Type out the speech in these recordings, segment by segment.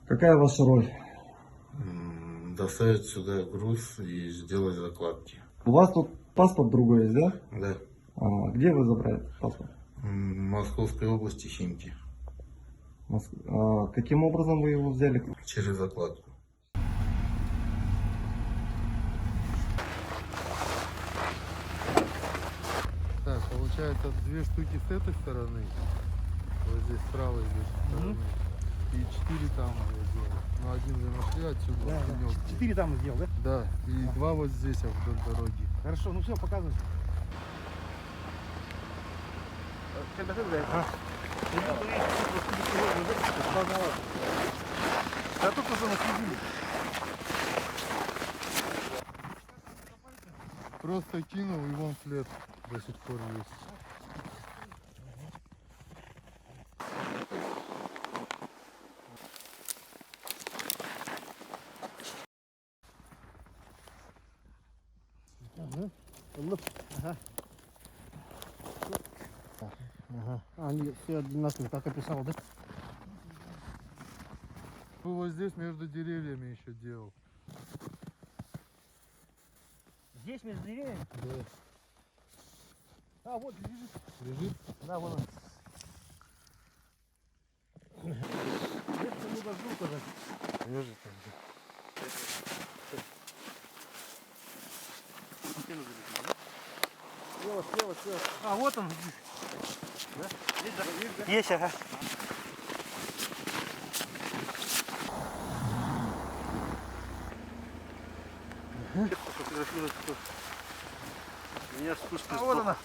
Какая ваша роль? Доставить сюда груз и сделать закладки. У вас тут паспорт другой есть, да? Да. Где вы забрали паспорт? Московской области, Химки. Каким образом вы его взяли? Через закладку. Так, получается 2 штуки с этой стороны, вот здесь с правой здесь стороны, и 4 там я делал. Ну, один вы нашли отсюда, Да, да. 4 там сделал, да? Да, и 2 вот здесь, вдоль дороги. Хорошо, ну все, показывай. А тут уже наследили. Просто кинул, и вон след до сих пор есть. Ага. Они все одинаковые, как описал, да? Ну, вот здесь между деревьями еще делал. Здесь между деревьями? Да. А, вот лежит. Лежит? Да, вон он. Где-то ему дождул тоже. Лежит там. Слева, слева, слева. А, вот он. Да? Есть, ага. Меня спустя. А вот она.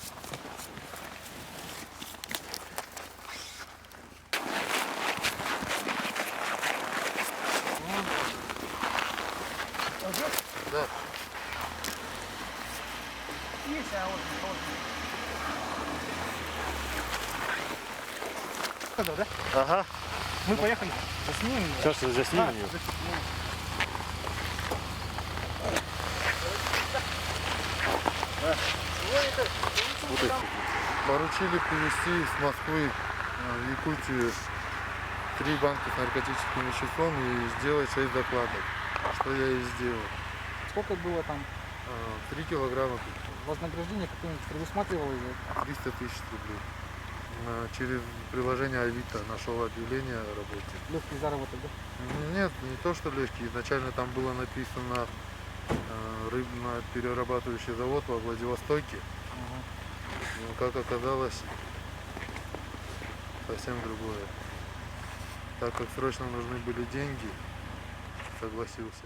Да. Есть, а вот. Да? Ага. Мы поехали. Заснимем. Сейчас заснимем ее. Поручили привезти из Москвы в Якутию 3 банки с наркотическим веществом и сделать 6 закладок. Что я и сделал. Сколько было там? 3 килограмма, Вознаграждение какое-нибудь предусматривало ее? 300 тысяч рублей. Через приложение Авито нашел объявление о работе. Легкий заработок, да? Нет, не то что легкий. Изначально там было написано рыбно-перерабатывающий завод во Владивостоке. Но как оказалось, совсем другое. Так как срочно нужны были деньги, согласился.